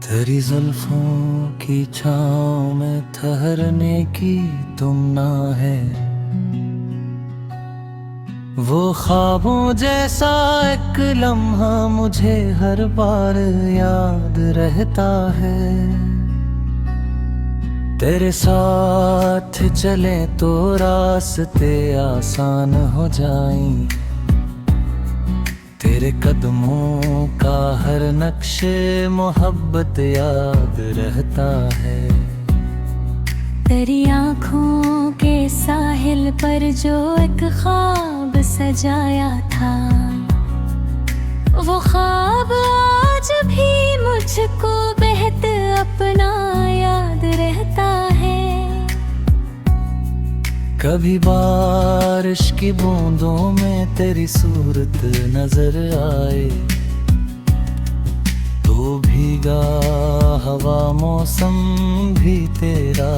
तेरी जुल्फों की छाँव में ठहरने की तुमना है। वो ख्वाबों जैसा एक लम्हा मुझे हर बार याद रहता है। तेरे साथ चले तो रास्ते आसान हो जाएं। तेरे कदमों का हर नक्शे मोहब्बत याद रहता है। तेरी आँखों के साहिल पर जो एक ख्वाब सजाया था, वो ख्वाब आज भी मुझको बेहद अपना याद रहता है। कभी बारिश की बूंदों में तेरी सूरत नजर आए तो भीगा हवा मौसम भी तेरा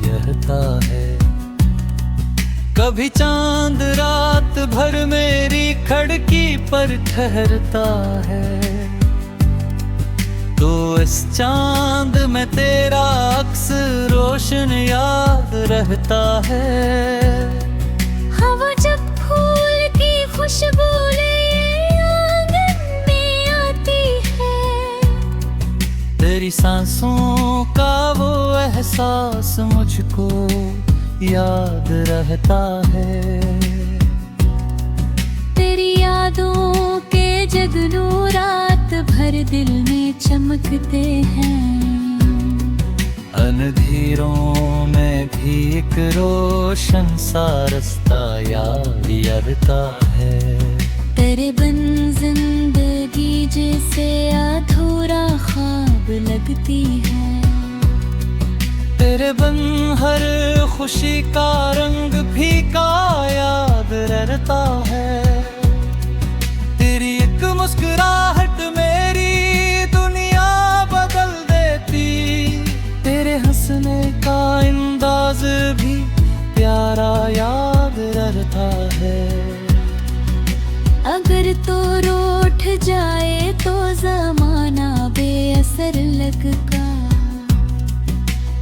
यहता है। कभी चांद रात भर मेरी खिड़की पर ठहरता है तो इस चांद में तेरा अक्स रोशन याद रहता है। हवा जब फूल की खुशबू ले आंगन में आती है, तेरी सांसों का वो एहसास मुझको याद रहता है। तेरी यादों के जगनू रात भर दिल में चमकते हैं। अनधीरों में भी एक रोशन सा रास्ता याद रहता है। तेरे बिन जिंदगी जैसे अधूरा ख्वाब लगती है। तेरे बिन हर खुशी का रंग फीका याद रहता है। तेरी एक मुस्कुराहट मेरी दुनिया बदल देती। तेरे हंसने का अंदाज भी प्यारा याद रहता है। अगर तो रूठ जाए तो जमाना बेअसर लगता।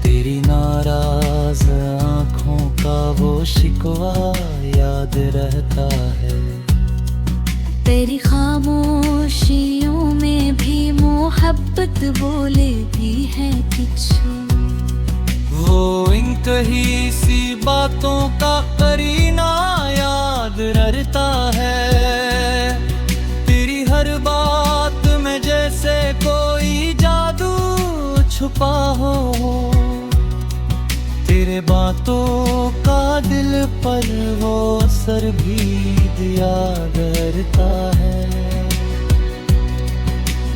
तेरी नाराज आँखों का वो शिकवा याद रहता है। तेरी खामोशियों में भी मोहब्बत बोले भी है किछु। वो इनकही सी बातों का करीना याद रहता है। तेरी हर बात में जैसे कोई जादू छुपा हो। तेरे बातों का दिल पर वो असर भी याद रहता है।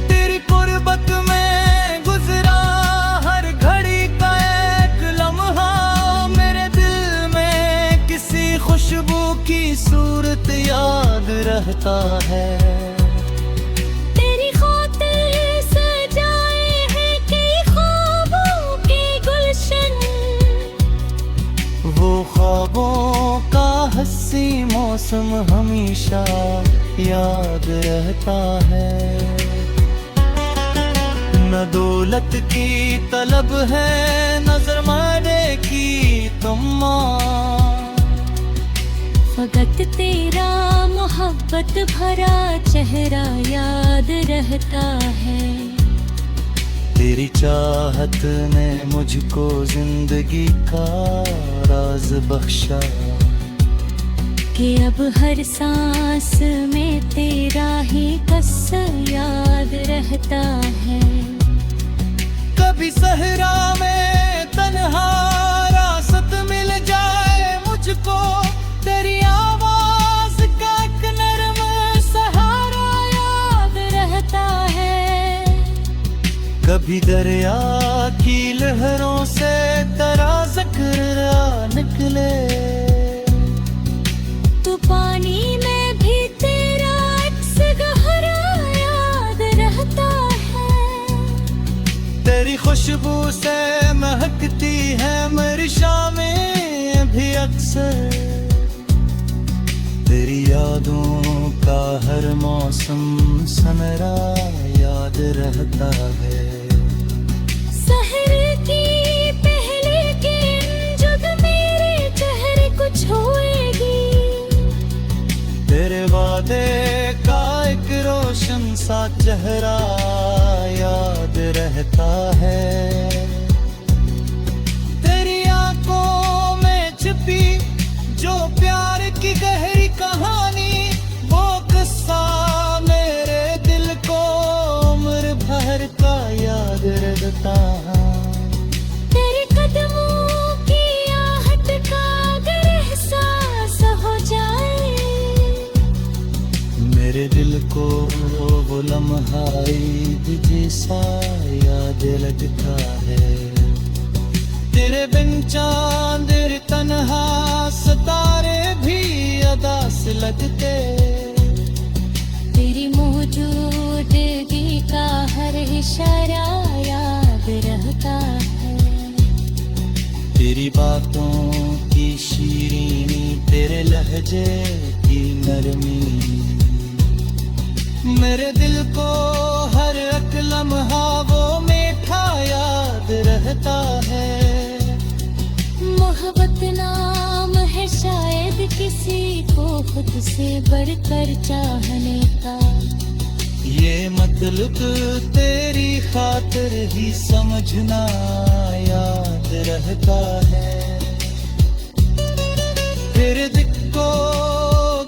तेरी कुर्बत में गुजरा हर घड़ी का एक लम्हा मेरे दिल में किसी खुशबू की सूरत याद रहता है। वो ख्वाबों का हंसी मौसम हमेशा याद रहता है। न दौलत की तलब है नजर मारे की तम्मा। फकत तेरा मोहब्बत भरा चेहरा याद रहता है। तेरी चाहत ने मुझको जिंदगी का राज बख्शा कि अब हर सांस में तेरा ही कसर याद रहता है। कभी सहरा में तन्हा रासत मिल जाए मुझको तेरी आवाज का एक नरम सहारा याद रहता है। कभी दरिया की लहरों से तेरा ज़िक्र निकले तो पानी में भी तेरा अक्स गहरा याद रहता है। तेरी खुशबू से महकती है मेरी शामें भी अक्सर। तेरी यादों का हर मौसम सनरा याद रहता है। तेरे वादे का एक रोशन सा चेहरा याद रहता है। तेरी आंखों में छिपी जो प्यार की गहरी कहानी, वो किस्सा मेरे दिल को उम्र भर का याद रहता है। तेरे कदमों की आहट का अगर एहसास हो जाए, मेरे दिल को वो लम्हा ईद जैसा याद लगता है। तेरे बिन चांद तन्हा सितारे भी अदास लगते। तेरी मौजूदगी का हर इशारा याद रहता है। तेरी बातों की शीरीनी, तेरे लहजे की नरमी, मेरे दिल को हर एक लम्हा वो मीठा याद रहता है। मोहब्बत नाम है शायद किसी को खुद से बढ़कर चाहने का। ये मतलब तेरी खातिर ही समझना याद रहता है। तेरे दिल को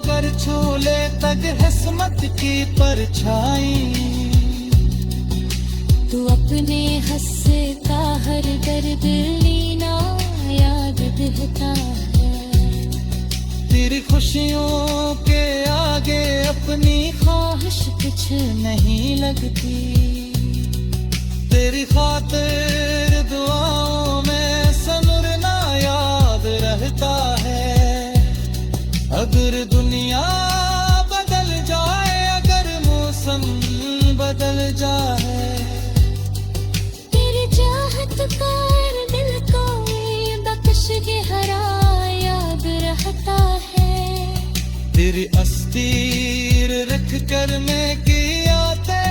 कर छू ले तक किस्मत की परछाई, तू अपने हंसे का हर दर्द लीना याद रहता है। तेरी खुशियों के आगे अपनी ख्वाहिश कुछ नहीं लगती। तेरी खातिर दुआओं में सनुरना याद रहता है। अगर दुनिया बदल जाए, अगर मौसम बदल जाए, तेरी चाहत का दिल को बख्श के हरा याद रहता है। तेरी अस्तीर रख कर मैं कियाते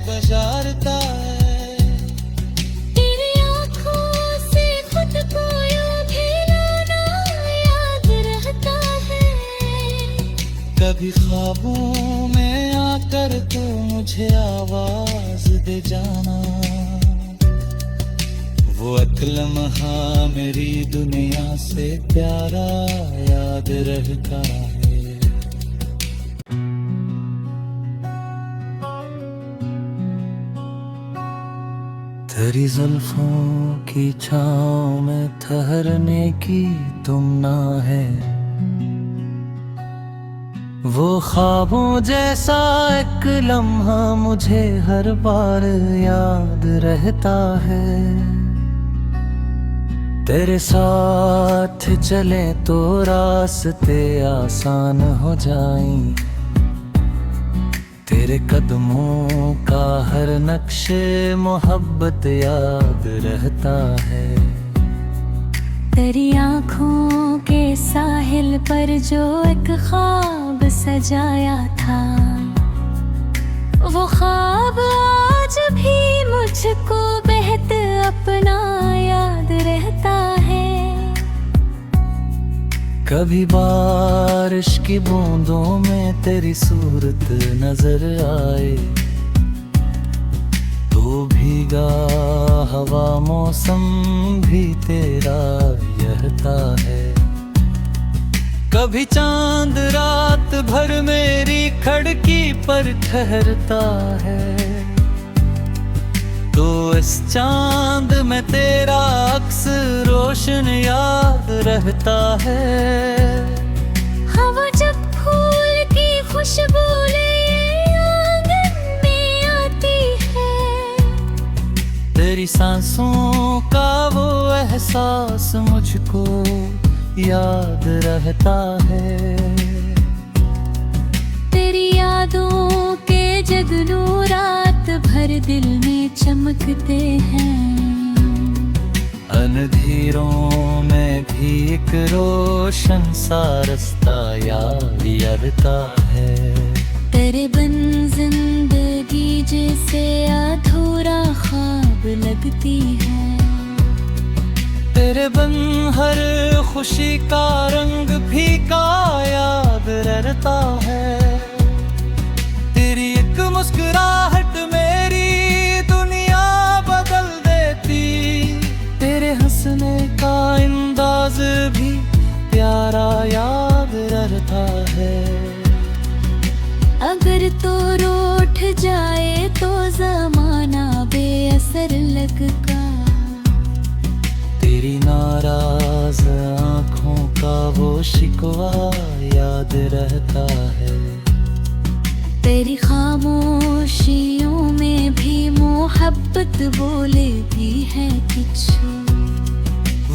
बजारता है। तेरी आँखों से खुद को यूं भी लाना याद रहता है। कभी ख्वाबों में आकर तो मुझे आवाज दे जाना, वो एक लम्हा मेरी दुनिया से प्यारा याद रहता है। तेरी जुल्फों की छाँव में ठहरने की तुमना है। वो ख्वाबों जैसा एक लम्हा मुझे हर बार याद रहता है। तेरे साथ चले तो रास्ते आसान हो जाएं। तेरे कदमों का हर नक्शे मोहब्बत याद रहता है। तेरी आँखों के साहिल पर जो एक ख्वाब सजाया था, वो ख्वाब आज भी मुझको बेहद अपना याद रहता है। कभी बारिश की बूंदों में तेरी सूरत नजर आए, तो भीगा हवा मौसम भी तेरा यहता है। कभी चांद रात भर मेरी खिड़की पर ठहरता है, तो इस चांद में तेरा अक्स रोशन याद रहता है। हवा जब फूल की खुशबू ले आंगन में आती है, तेरी सांसों का वो एहसास मुझको याद रहता है। तेरी यादों के जगनू रात भर दिल में चमकते हैं। अनधीरों में भी एक रोशन सा रास्ता याद रहता है। तेरे बिन जिंदगी जैसे अधूरा ख्वाब लगती है। तेरे बिन हर खुशी का रंग फीका याद रहता है। तेरी एक मुस्कुराहट मेरी दुनिया बदल देती। तेरे हंसने का अंदाज भी प्यारा याद रहता है। अगर तो रूठ जाए तो जमाना बेअसर लगता। तेरी नाराज आँखों का वो शिकवा याद रहता है। तेरी खामोशियों में भी मोहब्बत बोले भी है किछु।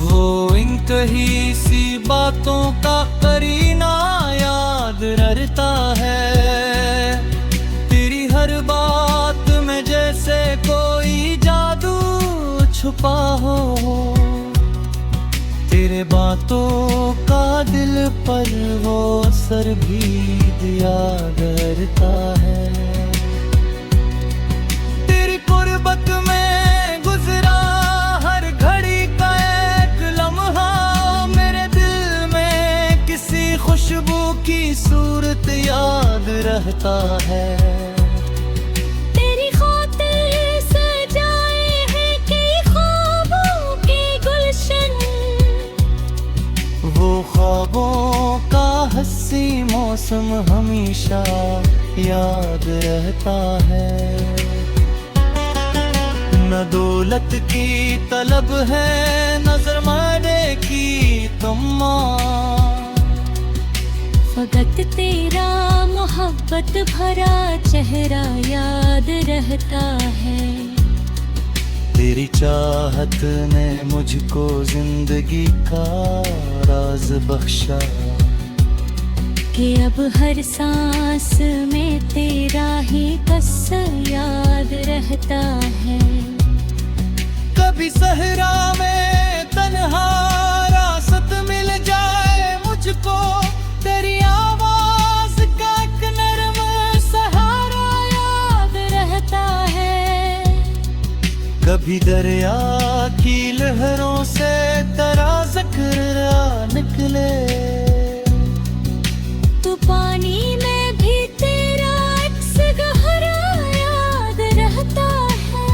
वो इंतही सी बातों का करीना याद रहता है। तेरी हर बात में जैसे कोई जादू छुपा हो। तेरे बातों का दिल पर वो असर भी दिया करता है। तेरी कुर्बत में गुजरा हर घड़ी का एक लम्हा मेरे दिल में किसी खुशबू की सूरत याद रहता है। तेरी खातिर सजाए हैं कई ख्वाबों के गुलशन। वो ख्वाबों का हंसी मौसम हमेशा याद रहता है। न दौलत की तलब है न सरमाने की तम्मा। फकत तेरा मोहब्बत भरा चेहरा याद रहता है। तेरी चाहत ने मुझको जिंदगी का राज बख्शा। कि अब हर सांस में तेरा ही कसर याद रहता है। कभी सहरा में तन्हा रासत मिल जाए मुझको। तेरी आवाज का एक नरम सहारा याद रहता है। कभी दरिया की लहरों से तेरा जिक्र निकले। तो पानी में भी तेरा अक्स गहरा याद रहता है।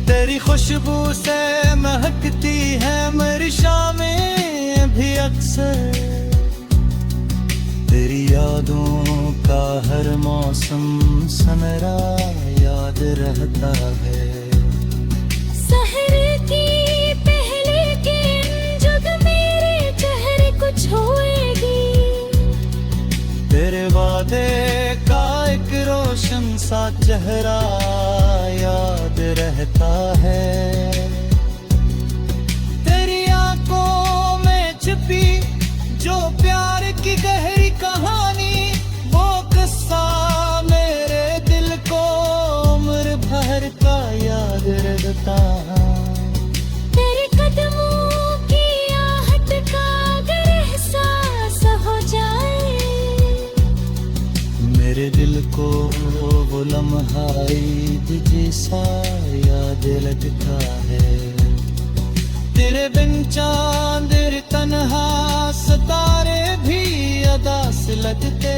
तेरी खुशबू से महकती है मेरी शामें भी अक्सर। तेरी यादों का हर मौसम सनरा याद रहता है। सहर की पहले किरण जब मेरे चेहरे को छुएगी। तेरे वादे का एक रोशन सा चेहरा याद रहता है। तेरी आंखों में छिपी जो प्यार की गहरी कहानी वो किस्सा मेरे दिल को उम्र भर का याद रहता। तेरे कदमों की आहट का अगर एहसास हो जाए। मेरे दिल को वो लम्हा ईद जैसा याद लगता है। तेरे बिन चांद तन्हा सितारे भी अदास लगते।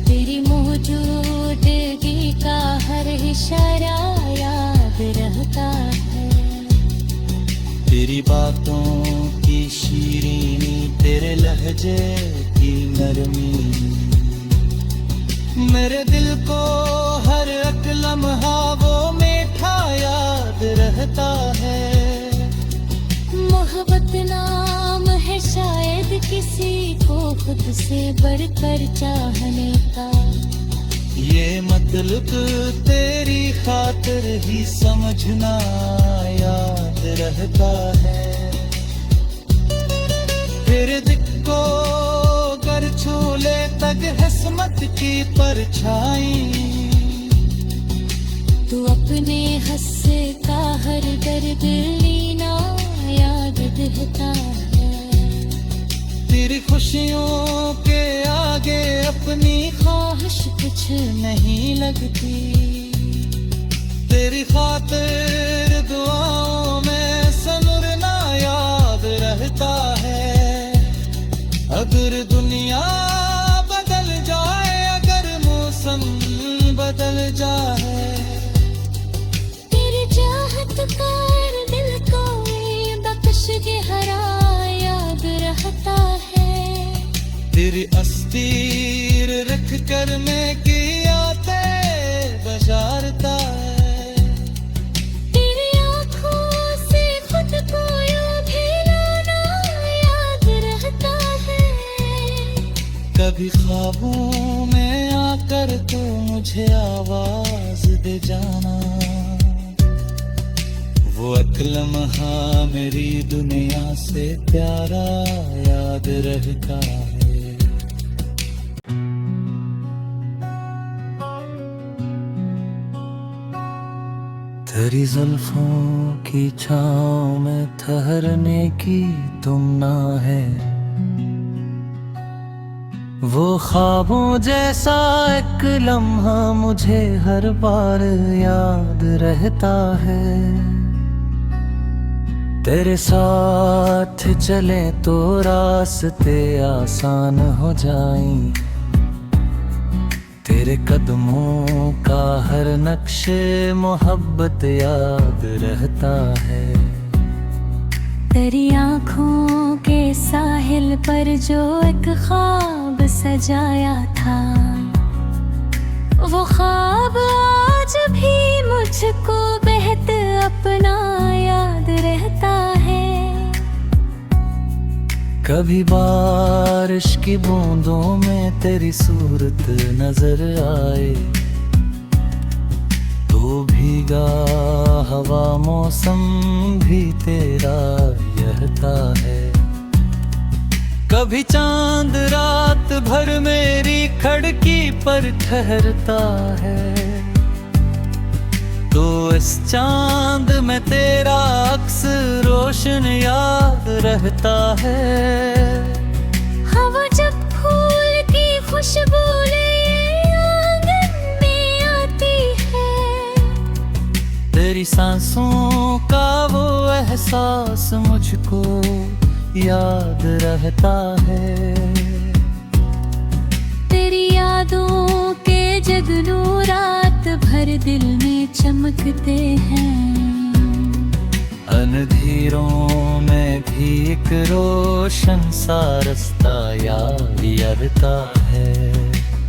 तेरी मौजूदगी का हर इशारा याद रहता है। तेरी बातों की शीरीनी तेरे लहजे की नरमी मेरे दिल को हर एक लम्हा वो मीठा याद रहता है। मोहब्बत नाम है शायद किसी को खुद से बढ़कर चाहने का। ये मतलब तेरी खातिर ही समझना याद रहता है। फिर दिल को कर छू ले तक किस्मत की परछाई। तू अपने हस्से का हर दर्द लेना याद रहता है। तेरी खुशियों के आगे अपनी ख्वाहिश कुछ नहीं लगती। तेरी खातिर दुआओं में बदल जाए। तेरी चाहत कर दिल को ये बख्श के हरा याद रहता है। तेरी अस्तीर रख कर मैं किया ते बजारता है। तेरी आँखों से खुद को यूं भी लाना याद रहता है। कभी ख्वाबों में आकर तो मुझे आवाज दे जाना। वो एक लम्हा मेरी दुनिया से प्यारा याद रहता है। तेरी जुल्फों की छाँव में ठहरने की तुमना है। वो ख्वाबों जैसा एक लम्हा मुझे हर बार याद रहता है। तेरे साथ चले तो रास्ते आसान हो जाएं। तेरे कदमों का हर नक्शे मोहब्बत याद रहता है। तेरी आँखों के साहिल पर जो एक ख्वाब सजाया था, वो ख्वाब आज भी मुझको बेहद अपना याद रहता है। कभी बारिश की बूंदों में तेरी सूरत नजर आए तो भीगा हवा मौसम भी तेरा यहता है। कभी चांद रात भर मेरी खिड़की पर ठहरता है तो इस चांद में तेरा अक्स रोशन याद रहता है। हवा जब फूल की खुशबू ले आंगन में आती है, तेरी सांसों का वो एहसास मुझको याद रहता है। तेरी यादों के जगनू रात भर दिल में चमकते हैं। अनधीरों में भी एक रोशन सा रास्ता याद रहता है।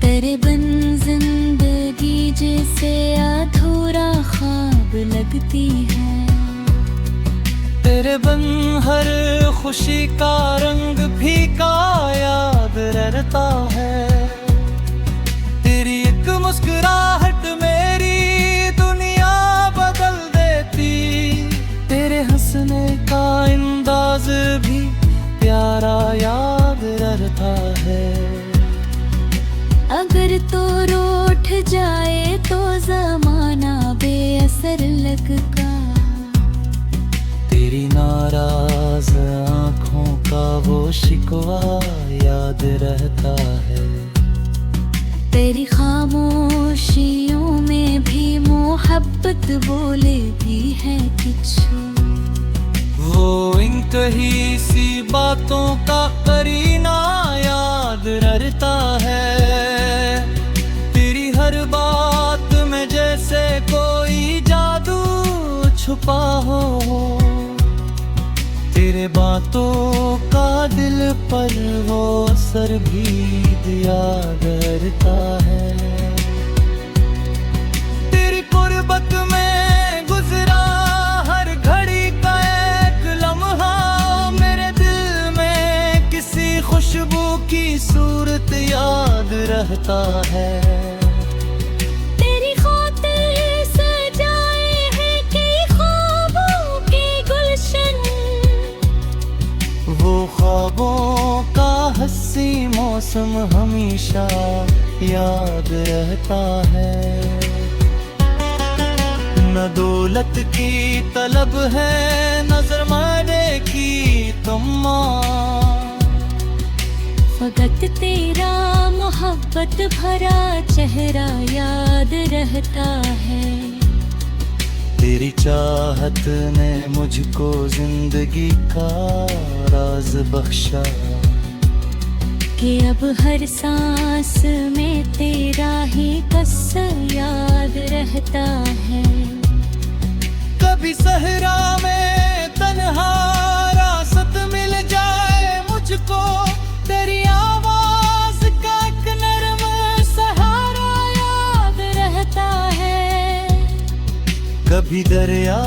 तेरे बिन जिंदगी जैसे अधूरा ख्वाब लगती है। तेरे बिन हर खुशी का रंग फीका याद रहता है। तेरी एक मुस्कुराहट मेरी दुनिया बदल देती। तेरे हंसने का अंदाज भी प्यारा याद रहता है। अगर तो रूठ जाए तो जमाना बेअसर लगता। तेरी नाराज आँखों का वो शिकवा याद रहता है। तेरी खामोशियों में भी मोहब्बत बोले भी है किछु। वो इनकही सी बातों का करीना याद रहता है। तेरी हर बात में जैसे कोई जादू छुपा हो। तेरे बातों का दिल पर वो असर भी याद रहता है। तेरी कुर्बत में गुजरा हर घड़ी का एक लम्हा मेरे दिल में किसी खुशबू की सूरत याद रहता है। वो ख्वाबों का हंसी मौसम हमेशा याद रहता है। न दौलत की तलब है नजर मारे की तम्मा। फकत तेरा मोहब्बत भरा चेहरा याद रहता है। तेरी चाहत ने मुझको जिंदगी का राज बख्शा। कि अब हर सांस में तेरा ही कसम याद रहता है। कभी सहरा में तन्हा रासत मिल जाए मुझको, तेरी आवाज का एक नरम सहारा याद रहता है। कभी दरिया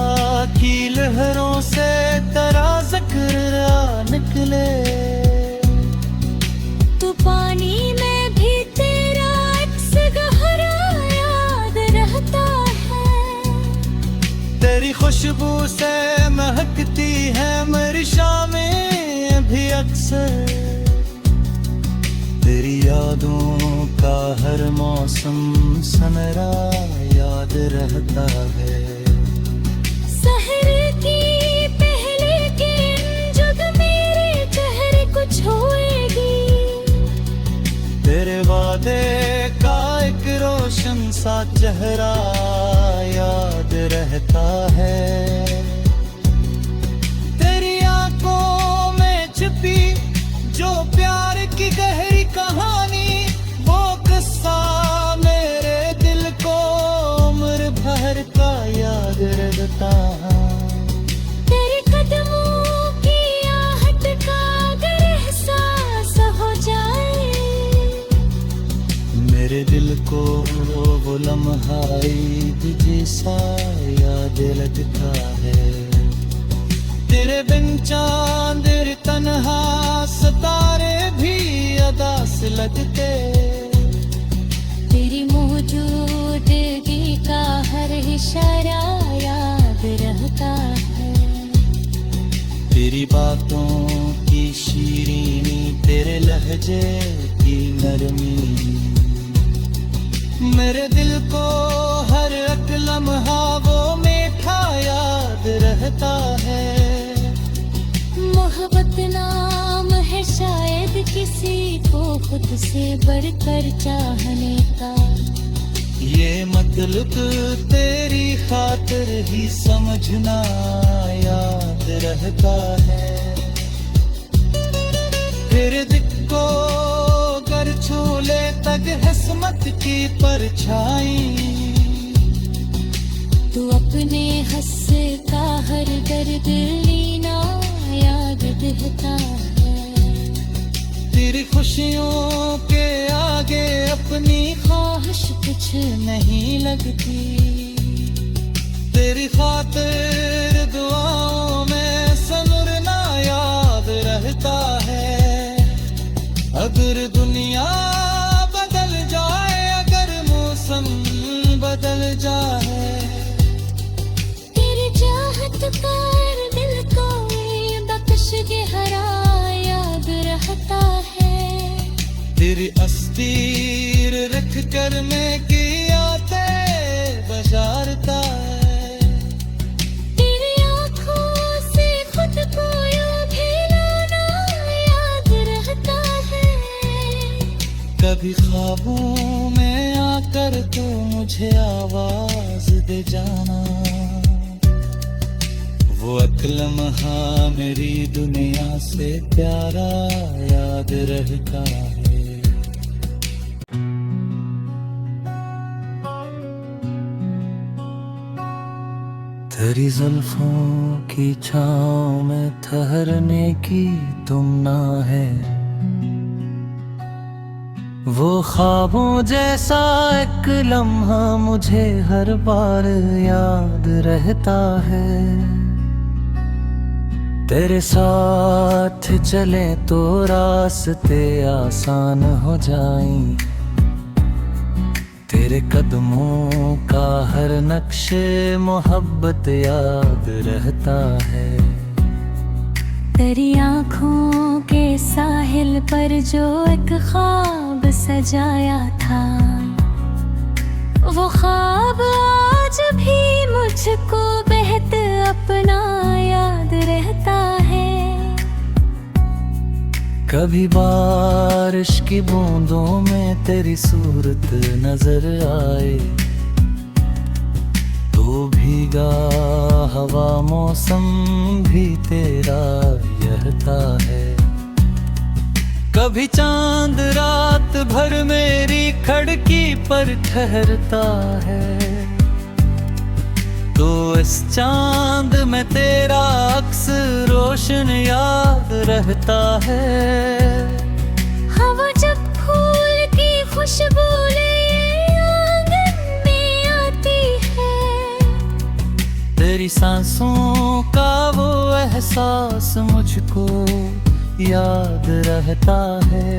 की लहरों से तेरा जिक्र आ निकले, तू पानी में भी तेरा अक्स गहरा याद रहता है। तेरी खुशबू से महकती है मेरी शामें भी अक्सर, तेरी यादों का हर मौसम सनरा याद रहता है। सहर की पहले किरण जब मेरे चेहरे को छुएगी, तेरे वादे का एक रोशन सा चेहरा याद रहता है। तेरी आंखों में छिपी जो प्यार की गहरी कहानी, वो किस्सा मेरे दिल को उम्र भर का याद रहता है। तेरे कदमों की आहट का अगर एहसास हो जाए, मेरे दिल को वो लम्हा ईद जैसा याद लगता है। तेरे बिन चांद तन्हा सितारे भी अदास लगते, तेरी मौजूदगी का हर इशारा याद रहता है। तेरी बातों की शीरीनी, तेरे लहजे की नरमी, मेरे दिल को हर एक लम्हा वो मीठा याद रहता है। मोहब्बत नाम है शायद किसी को खुद से बढ़कर चाहने का, ये मतलब तेरी खातिर ही समझना याद रहता है। फिर दिल को कर छू ले तक हसमत की परछाई, तू अपने हंस का हर दर्द लीना याद रहता है। तेरी खुशियों के आगे अपनी ख्वाहिश कुछ नहीं लगती, तेरी खातिर दुआओं में सनरना याद रहता है। अगर दुनिया बदल जाए, अगर मौसम बदल जाए, तेरी चाहत कर दिल को ये बख्श गहरा याद रहता है। तेरी अस्तीर रख कर मैं कियाते बजारता है। तेरी आँखों से खुद को यूं भी लाना याद रहता है। कभी ख्वाबों में आकर तो मुझे आवाज दे जाना, वो एक लम्हा मेरी दुनिया से प्यारा याद रहता है। तेरी जुल्फों की छाँव में ठहरने की तुमना है, वो ख्वाबों जैसा एक लम्हा मुझे हर बार याद रहता है। तेरे साथ चले तो रास्ते आसान हो जाएं, तेरे कदमों का हर नक्शे मोहब्बत याद रहता है। तेरी आँखों के साहिल पर जो एक ख्वाब सजाया था, वो ख्वाब आज भी मुझको बेहद अपना याद रहता है। कभी बारिश की बूंदों में तेरी सूरत नजर आए, तो भीगा हवा मौसम भी तेरा यहता है। कभी चांद रात भर मेरी खिड़की पर ठहरता है, तो इस चांद में तेरा अक्स रोशन याद रहता है। हवा जब फूल की खुशबू ले आंगन में आती है, तेरी सांसों का वो एहसास मुझको याद रहता है।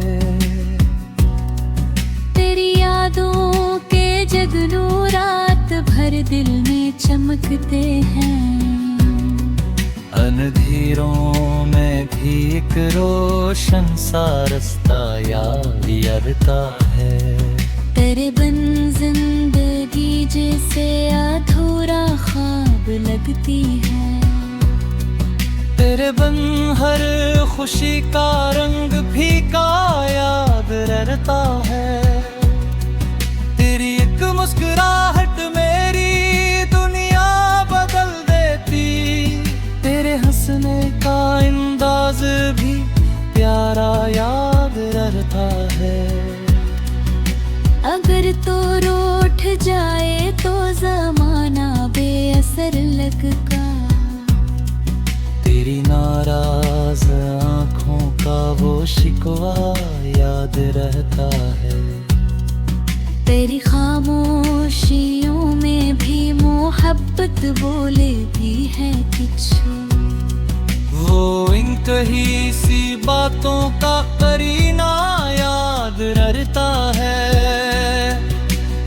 तेरी यादों के जगनू रात भर दिल में चमकते हैं। अनधीरों में भी एक रोशन सा रास्ता याद रहता है। तेरे बिन जिंदगी जैसे अधूरा ख्वाब लगती है। तेरे बिन हर खुशी का रंग फीका याद रहता है। तेरी एक मुस्कुराहट मेरी दुनिया बदल देती। तेरे हंसने का अंदाज भी प्यारा याद रहता है। अगर तो रूठ जाए तो जमाना बेअसर लगता। तेरी नाराज आँखों का वो शिकवा याद रहता है। तेरी खामोशियों में भी मोहब्बत बोले भी है किछु। वो इंतही सी बातों का करीना याद रहता है।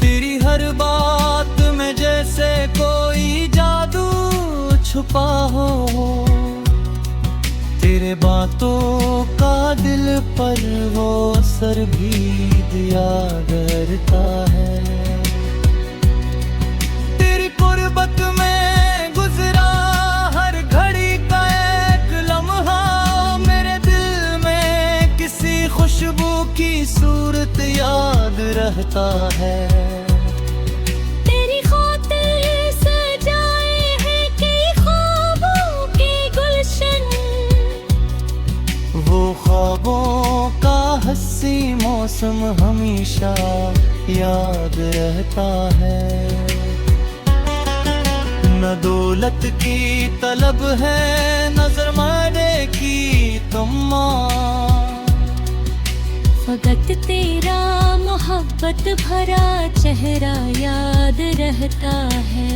तेरी हर बात में जैसे कोई जादू छुपा हो। तेरे बातों का दिल पर वो असर भी याद रहता है। तेरी कुर्बत में गुजरा हर घड़ी का एक लम्हा मेरे दिल में किसी खुशबू की सूरत याद रहता है। वो ख्वाबों का हंसी मौसम हमेशा याद रहता है। न दौलत की तलब है न सरमाने की तम्मा। फकत तेरा मोहब्बत भरा चेहरा याद रहता है।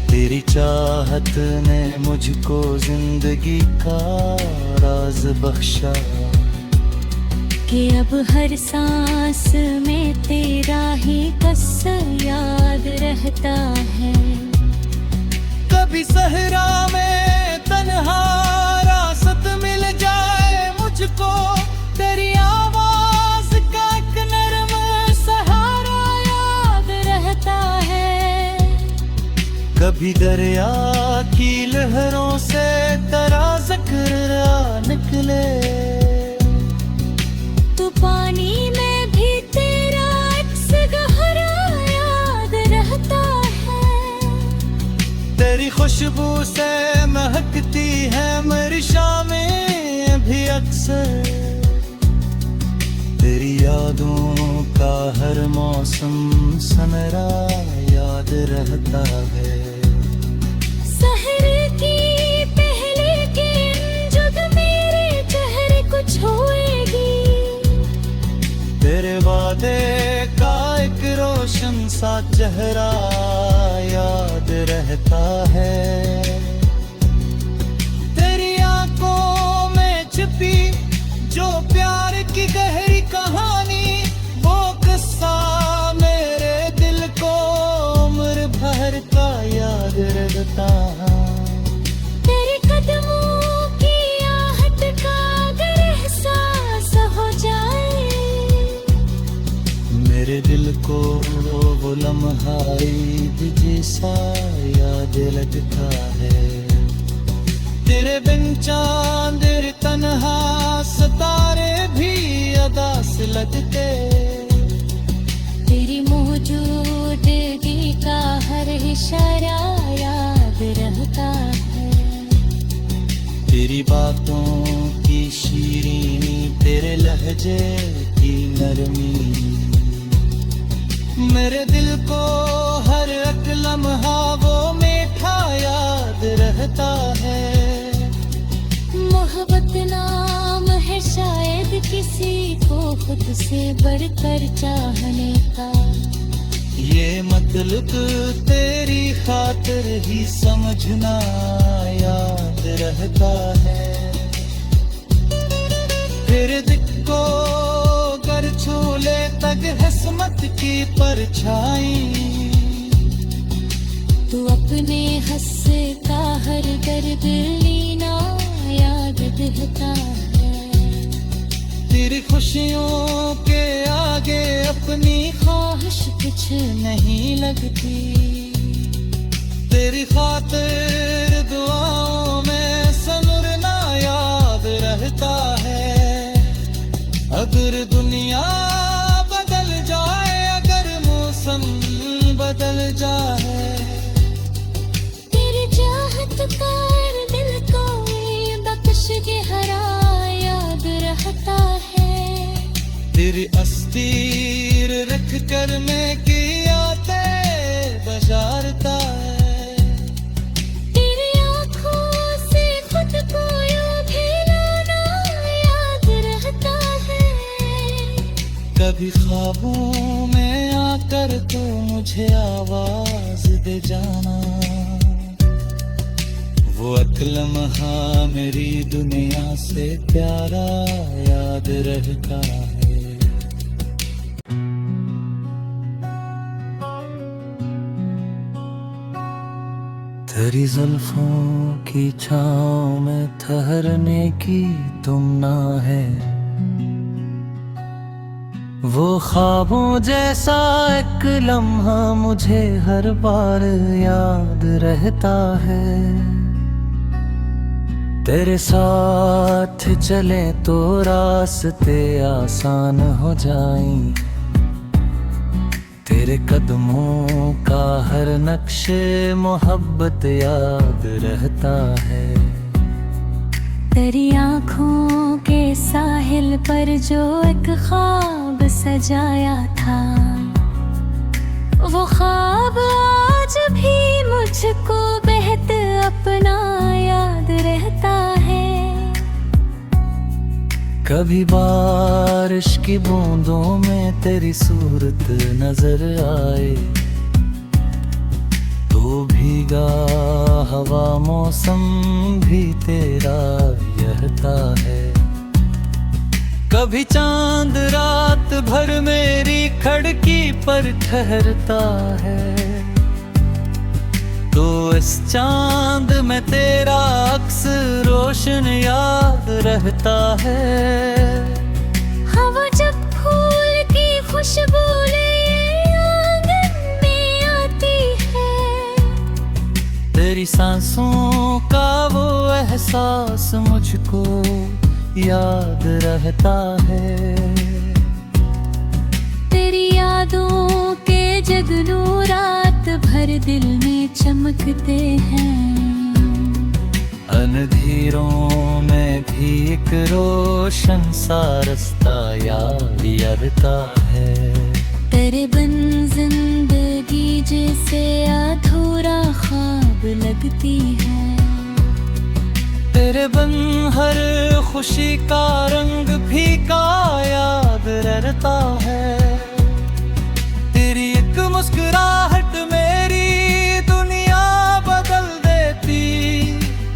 तेरी चाहत ने मुझको जिंदगी का राज बख्शा। कि अब हर सांस में तेरा ही कसर याद रहता है। कभी सहरा में तन्हा रासत मिल जाए मुझको। तेरी आवाज का एक नरम सहारा याद रहता है। कभी दरिया की लहरों से तेरा ज़िक्र निकले। तो पानी में भी तेरा अक्स गहरा याद रहता है। तेरी खुशबू से महकती है मेरी शामें भी अक्सर। तेरी यादों का हर मौसम सनरा याद रहता है। सहर की पहले किरण जब मेरे चेहरे को छुएगी। तेरे वादे का एक रोशन सा चेहरा याद रहता है। तेरी आंखों में छिपी जो प्यार की गहरी कहानी, वो किस्सा मेरे दिल को उम्र भर का याद रहता। तेरे कदमों की आहट का अगर एहसास हो जाए। मेरे दिल को वो लम्हा ईद जैसा याद लगता है। तेरे बिन चांद तन्हा सितारे भी अदास लगते। तेरी मौजूदगी का हर इशारा याद रहता है। तेरी बातों की शीरीनी लहजे की नरमी। मेरे दिल को हर एक लम्हा वो मीठा याद रहता है। मोहब्बत नाम है शायद किसी को खुद से बढ़कर चाहने का। ये मतलब तेरी खातिर ही समझना याद रहता है। फिर दिल को कर छू ले तक किस्मत की परछाई। तू अपने हंसे का हर दर्द लीना याद रहता है। तेरी खुशियों के आगे अपनी ख्वाहिश कुछ नहीं लगती। तेरी खातिर दुआओं में सनूरना याद रहता है। अगर दुनिया बदल जाए, अगर मौसम बदल जाए, तेरी चाहत कर दिल को ये बख्श के हरा याद रहता है। तेरी अस्तीर रख कर मैं कियाते बजारता है। तेरी आँखों से खुद को यूं भी लाना याद रहता है। कभी ख्वाबों में आकर तो मुझे आवाज दे जाना। वो एक लम्हा मेरी दुनिया से प्यारा याद रहता है। तेरी जुल्फों की छाँव में ठहरने की तुमना है। वो ख्वाबों जैसा एक लम्हा मुझे हर बार याद रहता है। तेरे साथ चले तो रास्ते आसान हो जाएं। तेरे कदमों का हर नक्शे मोहब्बत याद रहता है। तेरी आँखों के साहिल पर जो एक ख्वाब सजाया था, वो ख्वाब आज भी मुझको बेहद अपना याद रहता है। कभी बारिश की बूंदों में तेरी सूरत नजर आए तो भीगा हवा मौसम भी तेरा यहता है। कभी चांद रात भर मेरी खिड़की पर ठहरता है तो इस चांद में तेरा अक्स रोशन याद रहता है। हवा जब फूल की खुशबू ले आंगन में आती है, तेरी सांसों का वो एहसास मुझको याद रहता है। तेरी यादों के जगनू रात भर दिल में चमकते हैं। अनधीरों में भी एक रोशन सा रास्ता याद रहता है। तेरे बिन जिंदगी जैसे अधूरा ख्वाब लगती है। तेरे बिन हर खुशी का रंग फीका याद रहता है। तेरी एक मुस्कुराहट मेरी दुनिया बदल देती।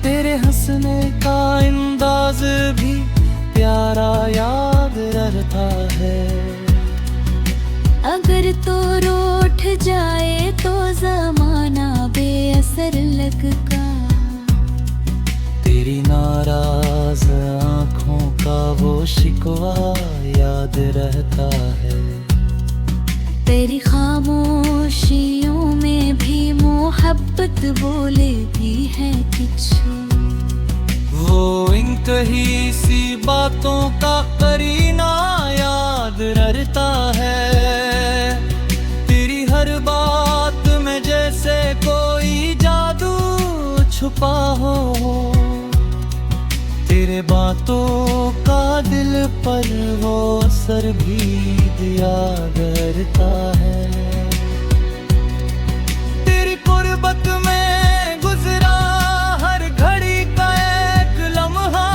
तेरे हंसने का अंदाज भी प्यारा याद रहता है। अगर तो रूठ जाए तो जमाना बेअसर लगता। तेरी नाराज आँखों का वो शिकवा याद रहता है। तेरी खामोशियों में भी मोहब्बत बोले भी है किछु। वो इंतही सी बातों का करीना याद रहता है। तेरी हर बात में जैसे कोई जादू छुपा हो। तेरे बातों बातों का दिल पर वो असर भी दिया करता है। तेरी कुर्बत में गुजरा हर घड़ी का एक लम्हा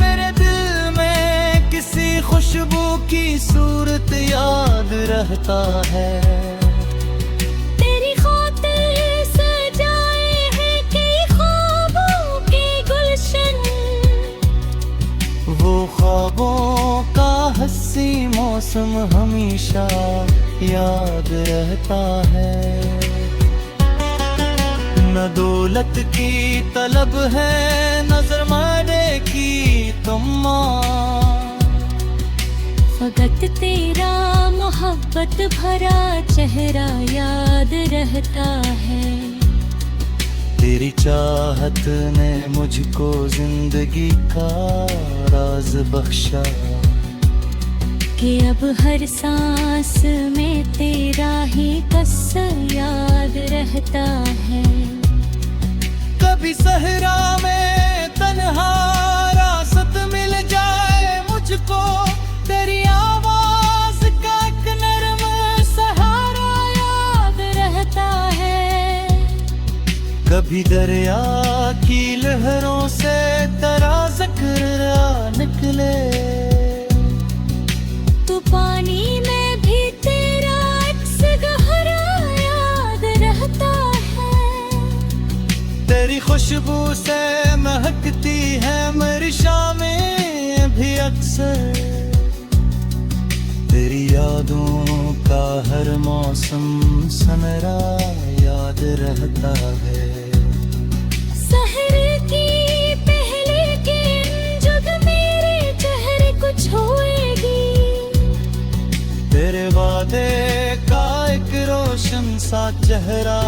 मेरे दिल में किसी खुशबू की सूरत याद रहता है। वो ख्वाबों का हंसी मौसम हमेशा याद रहता है। न दौलत की तलब है नजर मारे की तम्मा, फकत तेरा मोहब्बत भरा चेहरा याद रहता है। तेरी चाहत ने मुझको जिंदगी का राज बख्शा कि अब हर सांस में तेरा ही कसर याद रहता है। कभी सहरा में तन्हा रासत मिल जाए मुझको, तेरी आवाज का एक नरम सहारा याद रहता है। कभी दरिया की लहरों से तेरा जिक्र आ निकले, तो पानी में भी तेरा अक्स गहरा याद रहता है। तेरी खुशबू से महकती है मेरी शामें भी अक्सर। तेरी यादों का हर मौसम सनरा याद रहता है। सहर की पहले किरण जब मेरे चेहरे को छुएगी, तेरे वादे का एक रोशन सा चेहरा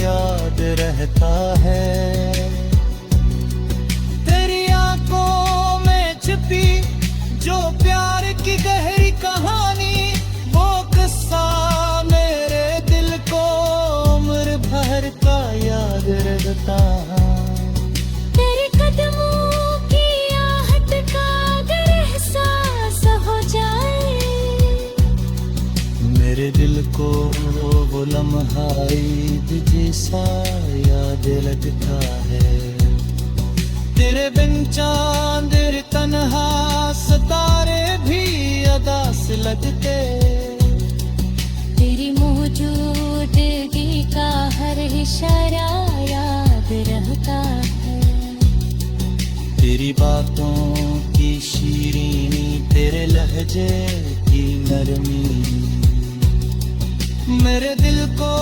याद रहता है। तेरी आंखों में छिपी जो प्यार की गहरी कहानी, वो किस्सा मेरे दिल को उम्र भर का याद रहता है। तेरे कदमों की आहट का अगर एहसास हो जाए, मेरे दिल को वो लम्हा ईद जैसा याद लगता है। तेरे बिन चांद तन्हा सितारे भी अदास लगते, तेरी मौजूदगी का हर इशारा याद रहता है। तेरी बातों की शीरीनी, तेरे लहजे की नरमी, मेरे दिल को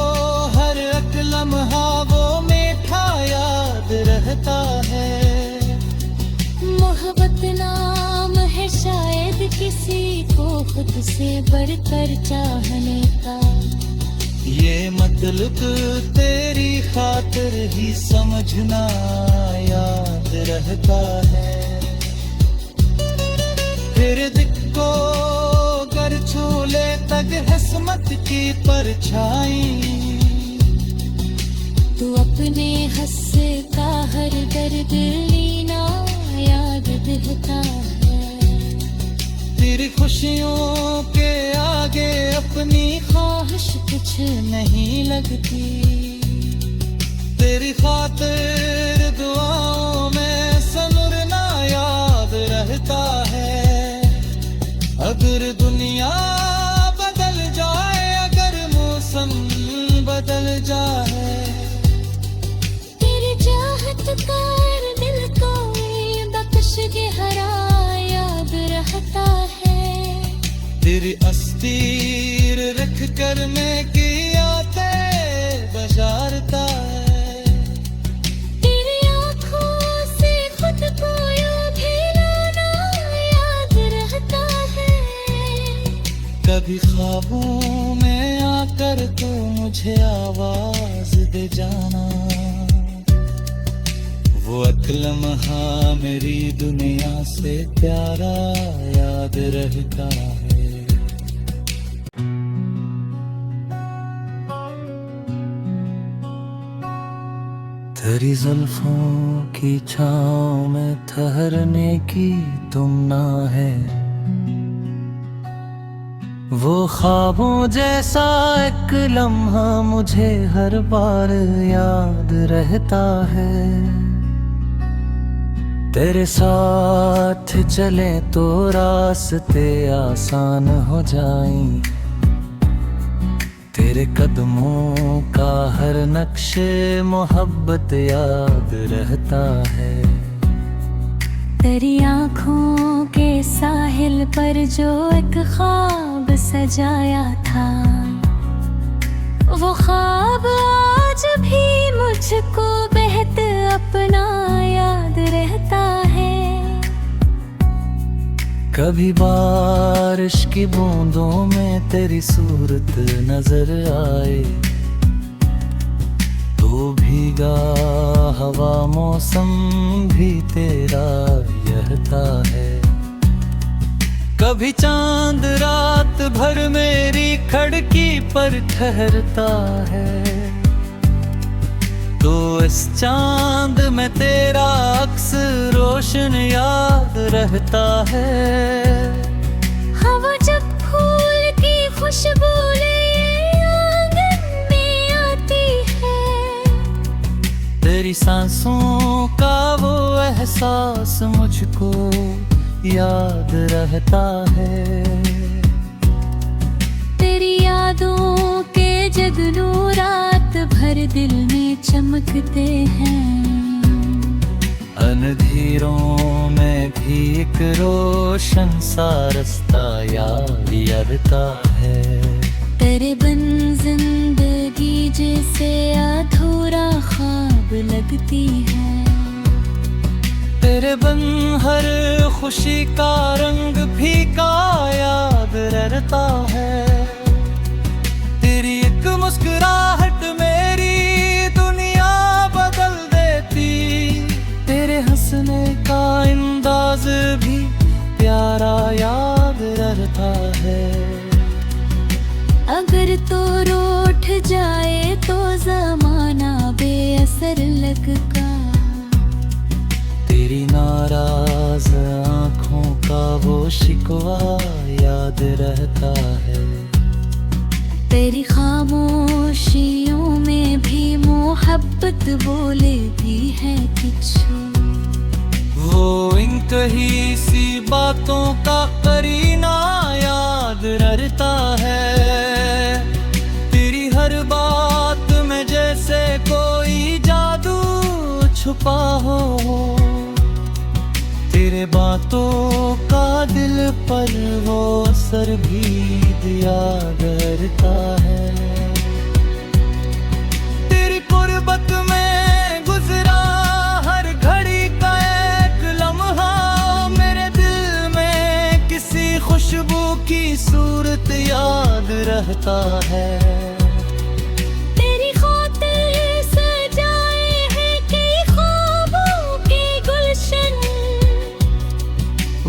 हर एक लम्हा वो मीठा याद रहता है। मोहब्बत नाम है शायद किसी को खुद से बढ़कर चाहने का, ये मतलब तेरी खातिर ही समझना याद रहता है। फिर दिल को कर छू ले तक किस्मत की परछाई, तू अपने हंस का हर दर्द लेना याद रहता है। तेरी खुशियों के आगे अपनी ख्वाहिश कुछ नहीं लगती, तेरी खातिर दुआओं में सनूरना याद रहता है। अगर दुनिया बदल जाए, अगर मौसम बदल जाए, तेरी चाहत का दिल को बख्श गहरा याद रहता है। तेरी अस्तीर रख कर मैं कियाते बजारता है। तेरी आँखों से खुद को यूं भी लाना याद रहता है। कभी ख्वाबों में आकर तो मुझे आवाज दे जाना, वो एक लम्हा मेरी दुनिया से प्यारा याद रहता है। तेरी जुल्फों की छाँव में ठहरने की तुमना है, वो ख्वाबों जैसा एक लम्हा मुझे हर बार याद रहता है। तेरे साथ चले तो रास्ते आसान हो जाएं, तेरे कदमों का हर नक्शे मोहब्बत याद रहता है। तेरी आँखों के साहिल पर जो एक ख्वाब सजाया था, वो ख्वाब आज भी मुझको बेहद अपना याद रहता है। कभी बारिश की बूंदों में तेरी सूरत नजर आए, तो भीगा हवा मौसम भी तेरा यहता है। कभी चांद रात भर मेरी खिड़की पर ठहरता है, तो इस चांद में तेरा अक्स रोशन याद रहता है। हवा जब फूल की खुशबू ले आंगन में आती है, तेरी सांसों का वो एहसास मुझको याद रहता है। तेरी यादों के जगनू रात भर दिल में चमकते हैं। अनधीरों में भी एक रोशन सा रास्ता याद रहता है। तेरे बिन जिंदगी जैसे अधूरा ख्वाब लगती है। तेरे बिन हर खुशी का रंग फीका याद रहता है। तेरी एक मुस्कुराहट मेरी दुनिया बदल देती, तेरे हंसने का अंदाज भी प्यारा याद रहता है। अगर तो रूठ जाए तो जमाना बेअसर लगता, तेरी नाराज आँखों का वो शिकवा याद रहता है। तेरी खामोशियों में भी मोहब्बत बोले भी है किछु। वो इंतही सी बातों का करीना याद रहता है। तेरी हर बात में जैसे कोई जादू छुपा हो, तेरे बातों का दिल पर वो असर भी दिया करता है। तेरी कुर्बत में गुजरा हर घड़ी का एक लम्हा मेरे दिल में किसी खुशबू की सूरत याद रहता है।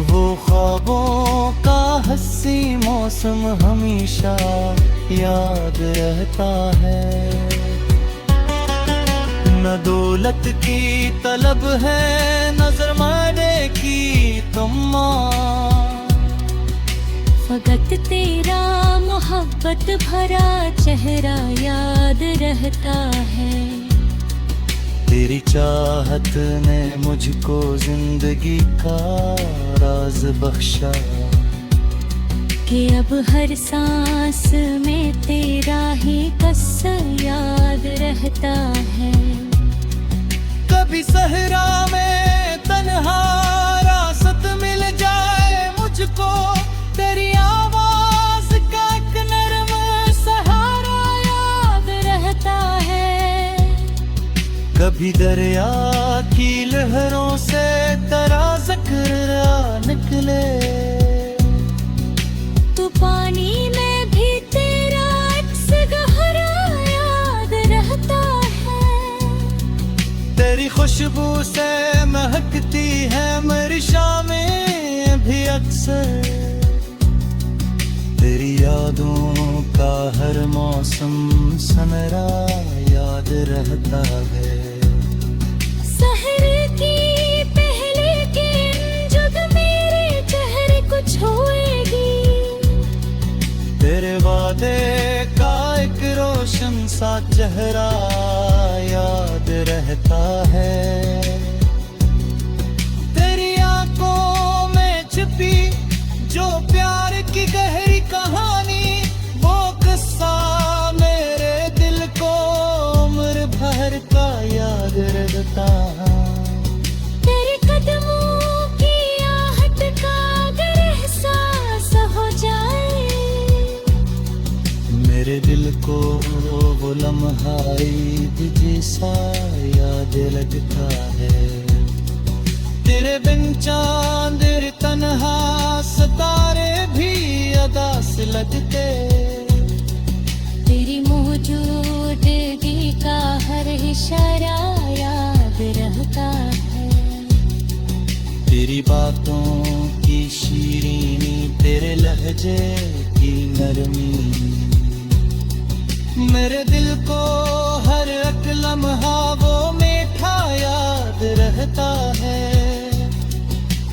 वो ख्वाबों का हंसी मौसम हमेशा याद रहता है। न दौलत की तलब है नजर मारे की तम्मा, फकत तेरा मोहब्बत भरा चेहरा याद रहता है। तेरी चाहत ने मुझको जिंदगी का राज बख्शा, कि अब हर सांस में तेरा ही कसर याद रहता है। कभी सहरा में तन्हा रासत मिल जाए मुझको, तेरी आवाज का एक नरम सहारा याद रहता है। कभी दरिया की लहरों से तेरा ज़िक्र निकले, तो पानी में भी तेरा अक्स गहरा याद रहता है। तेरी खुशबू से महकती है मेरी शामें भी अक्सर। तेरी यादों का हर मौसम सनरा याद रहता है। तेरे वादे का एक रोशन सा चेहरा याद रहता है। तेरी आंखों में छिपी जो प्यार की गहरी कहानी, वो किस्सा मेरे दिल को उम्र भर का याद रहता है। तेरे कदमों की आहट का अगर एहसास हो जाए, मेरे दिल को वो लम्हा ईद जैसा याद लगता है। तेरे बिन चांद तन्हा सितारे भी अदास लगते। तेरी मौजूदगी का हर इशारा याद रहता है। तेरी बातों की शीरीनी, तेरे लहजे की नरमी, मेरे दिल को हर एक लम्हा वो मीठा याद रहता है।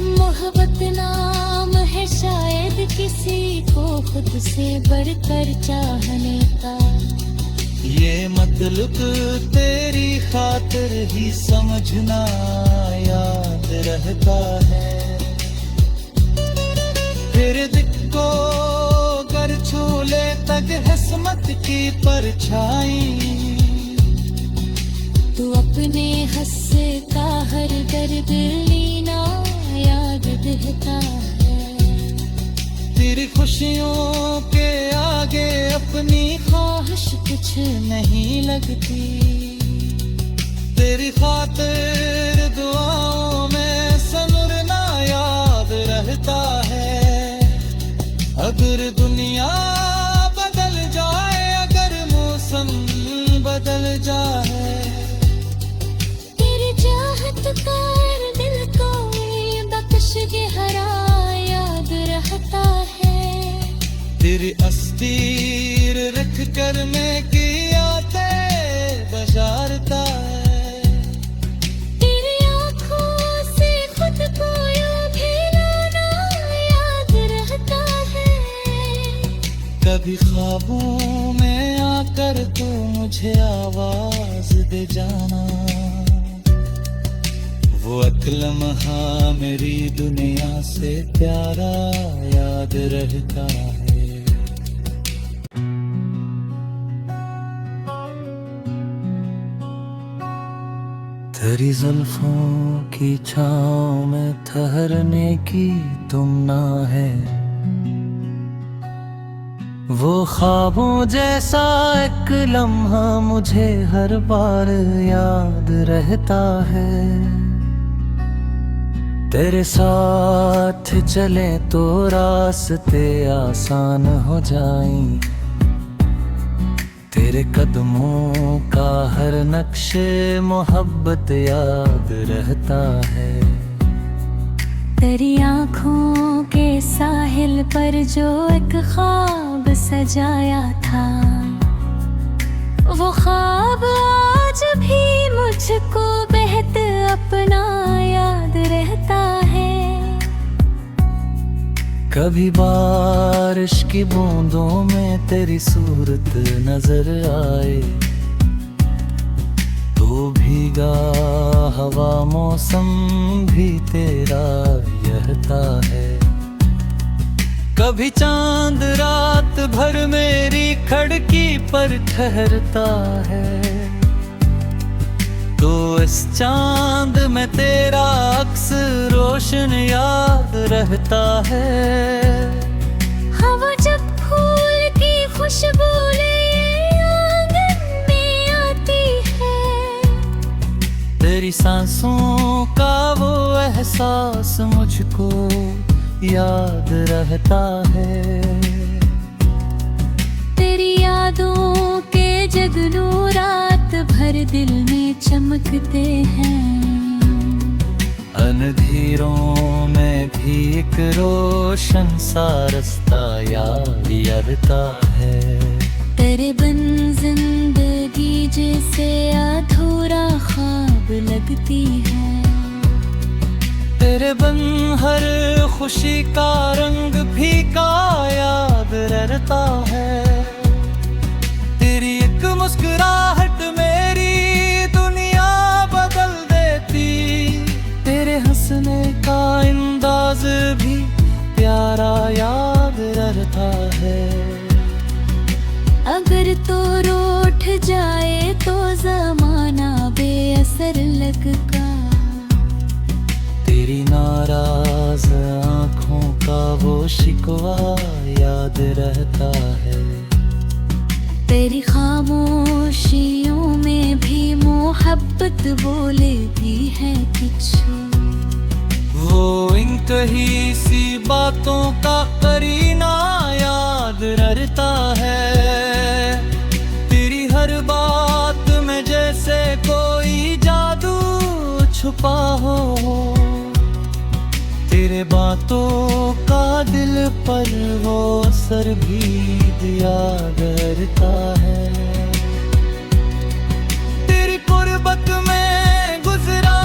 मोहब्बत नाम है शायद किसी को खुद से बढ़कर चाहने का। ये मतलब तेरी खातिर ही समझना याद रहता है। फिर दिल को कर छू ले तक किस्मत की परछाई, तू अपने हंस का हर दर्द लीना याद रहता है। तेरी खुशियों के आगे अपनी ख्वाहिश कुछ नहीं लगती। तेरी खातिर दुआओं में संवरना याद रहता है। अगर दुनिया बदल जाए, अगर मौसम बदल जाए, तेरी चाहत कर दिल को ये बख्श के हरा याद रहता है। तेरी अस्तीर रख कर मैं कियाते बजारता है। तेरी आँखों से खुद को यूं भी लाना याद रहता है। कभी ख्वाबों में आकर तू मुझे आवाज दे जाना, वो एक लम्हा मेरी दुनिया से प्यारा याद रहता है। तेरी जुल्फों की छाँव में ठहरने की तुमना है। वो ख्वाबों जैसा एक लम्हा मुझे हर बार याद रहता है। तेरे साथ चले तो रास्ते आसान हो जाएं। तेरे कदमों का हर नक्शे मोहब्बत याद रहता है। तेरी आँखों के साहिल पर जो एक ख्वाब सजाया था, वो ख्वाब आज भी मुझको बेहद अपना याद रहता है। कभी बारिश की बूंदों में तेरी सूरत नजर आए, तो भीगा हवा मौसम भी तेरा यहता है। कभी चांद रात भर मेरी खिड़की पर ठहरता है, तो इस चांद में तेरा अक्स रोशन याद रहता है। हवा जब फूल की खुशबू ले आंगन में आती है, तेरी सांसों का वो एहसास मुझको याद रहता है। तेरी यादों के जगनू रात भर दिल में चमकते हैं। अनधीरों में भी एक रोशन सा रास्ता याद रहता है। तेरे बिन जिंदगी जैसे अधूरा ख्वाब लगती है। तेरे बिन हर खुशी का रंग फीका याद रहता है। तेरी एक मुस्कुराहट मेरी दुनिया बदल देती। तेरे हंसने का अंदाज भी प्यारा याद रहता है। अगर तो रूठ जाए तो जमाना बेअसर लगता। तेरी नाराज आँखों का वो शिकवा याद रहता है। तेरी खामोशियों में भी मोहब्बत बोलती है कुछ। वो इन कही सी बातों का करीना याद रहता है। तेरी हर बात में जैसे कोई जादू छुपा हो। तेरे बातों का दिल पर वो असर भी दिया करता है। तेरी कुर्बत में गुजरा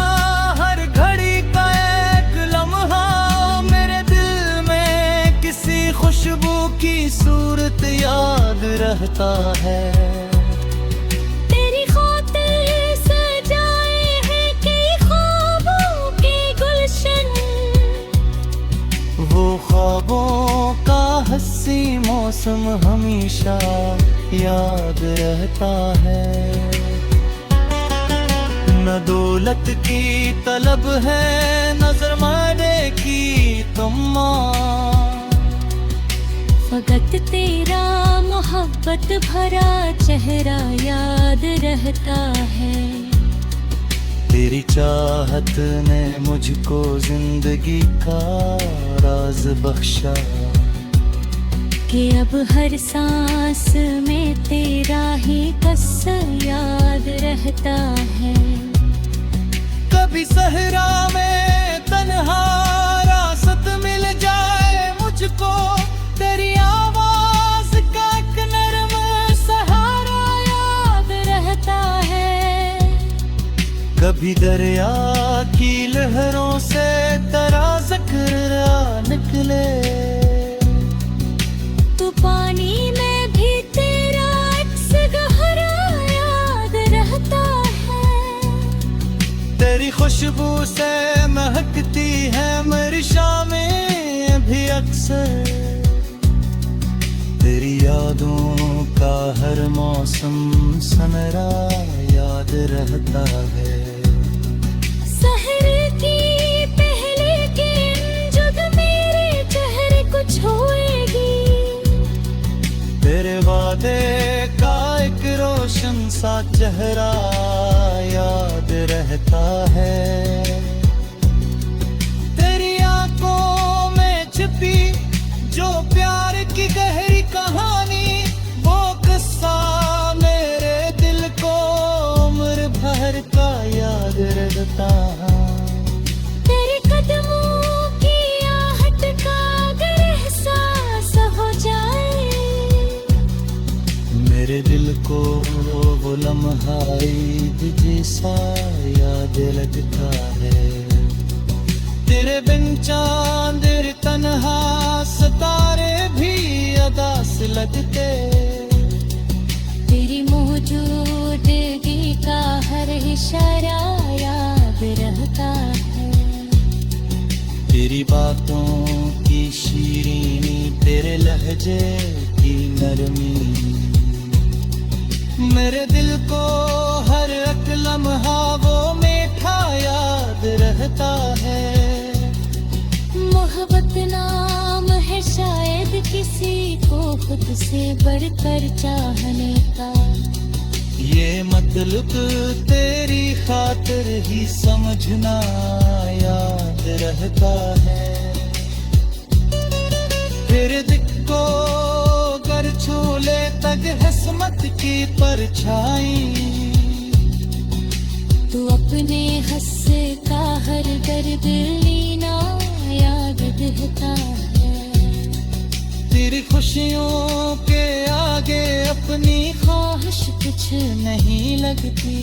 हर घड़ी का एक लम्हा मेरे दिल में किसी खुशबू की सूरत याद रहता है। वो ख्वाबों का हंसी मौसम हमेशा याद रहता है। न दौलत की तलब है न सरमाए की तम्मा। फकत तेरा मोहब्बत भरा चेहरा याद रहता है। तेरी चाहत ने मुझको जिंदगी का राज बख्शा। कि अब हर सांस में तेरा ही कसर याद रहता है। कभी सहरा में तन्हा रासत मिल जाए मुझको। तेरी आवाज का एक नरम सहारा याद रहता है। कभी दरिया की लहरों से तेरा ज़िक्र निकले। तो पानी में भी तेरा अक्स गहरा याद रहता है। तेरी खुशबू से महकती है मेरी शामें भी अक्सर। तेरी यादों का हर मौसम सनरा याद रहता है। सहर की पहले किरण जब मेरे चेहरे को छुएगी। तेरे वादे का एक रोशन सा चेहरा याद रहता है। तेरी आंखों में छिपी जो प्यार की गहरी कहानी वो किस्सा मेरे दिल को उम्र भर का याद रहता। तेरे कदमों की आहट का अगर एहसास हो जाए। मेरे दिल को वो लम्हा ईद जैसा याद लगता है। तेरे बिन चांद तन्हा सितारे भी अदास लगते। तेरी मौजूदगी का हर इशारा याद रहता है। तेरी बातों की शीरीनी तेरे लहजे की नरमी मेरे दिल को हर एक लम्हा वो मीठा याद रहता है। मोहब्बत नाम है शायद किसी को खुद से बढ़कर चाहने का। ये मतलब तेरी खातिर ही समझना याद रहता है। तेरे दिल को कर छू ले तक किस्मत की परछाई। तू अपने हंस का हर दर्द लेना याद रहता है। तेरी खुशियों के आगे अपनी ख्वाहिश कुछ नहीं लगती।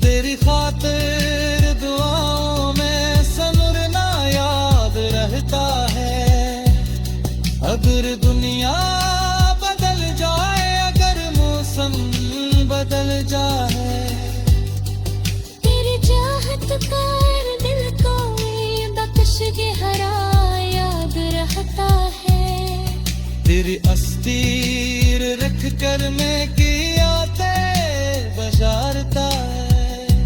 तेरी खातिर दुआओं में बदल जाए। तेरी चाहत कर दिल को ये बख्श के हरा याद रहता है। तेरी अस्तीर रख कर मैं किया ते बजारता है।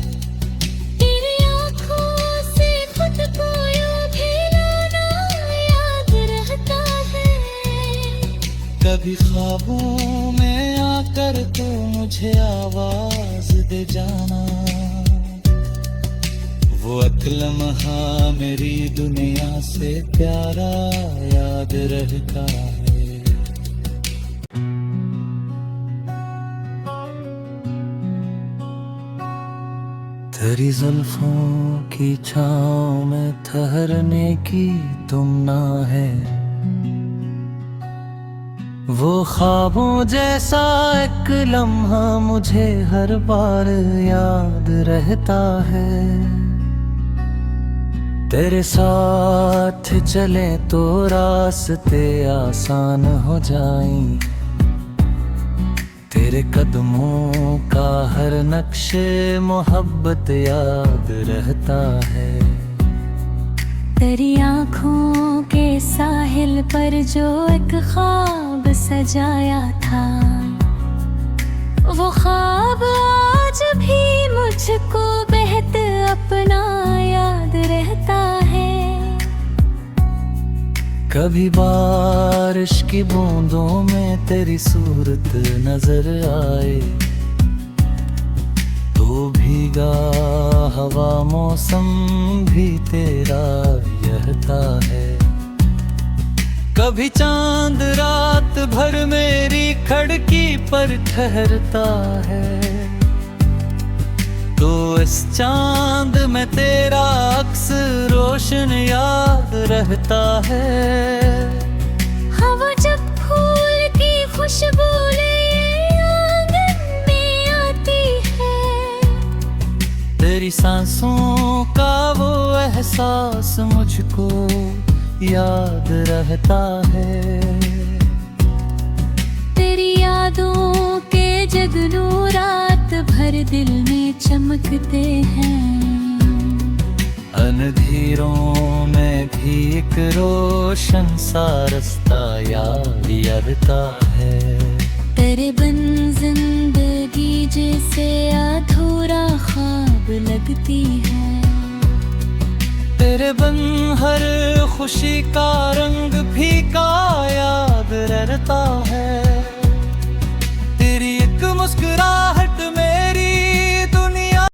तेरी आँखों से खुद को यूं भी लाना याद रहता है। कभी ख्वाबों में आकर तो मुझे आवाज दे जाना। वो एक लम्हा मेरी दुनिया से प्यारा याद रहता है। तेरी जुल्फों की छाँव में ठहरने की तुमना है। वो ख्वाबों जैसा एक लम्हा मुझे हर बार याद रहता है। तेरे साथ चले तो रास्ते आसान हो जाएं। तेरे कदमों का हर नक्शे मोहब्बत याद रहता है। तेरी आँखों के साहिल पर जो एक ख्वाब सजाया था, वो ख्वाब आज भी मुझको बेहद अपना याद रहता है। कभी बारिश की बूंदों में तेरी सूरत नजर आए तो भीगा हवा मौसम भी तेरा यहता है। कभी चांद रात भर मेरी खिड़की पर ठहरता है तो इस चांद में तेरा अक्स रोशन याद रहता है। हवा जब फूल की खुशबू ले आंगन में आती है, तेरी सांसों का वो एहसास मुझको याद रहता है। तेरी यादों के जगनू रात भर दिल में चमकते हैं। अनधीरों में भी एक रोशन सा रास्ता याद रहता है। तेरे बिन जिंदगी जैसे अधूरा ख्वाब लगती है। तेरे बिन हर खुशी का रंग फीका याद रहता है।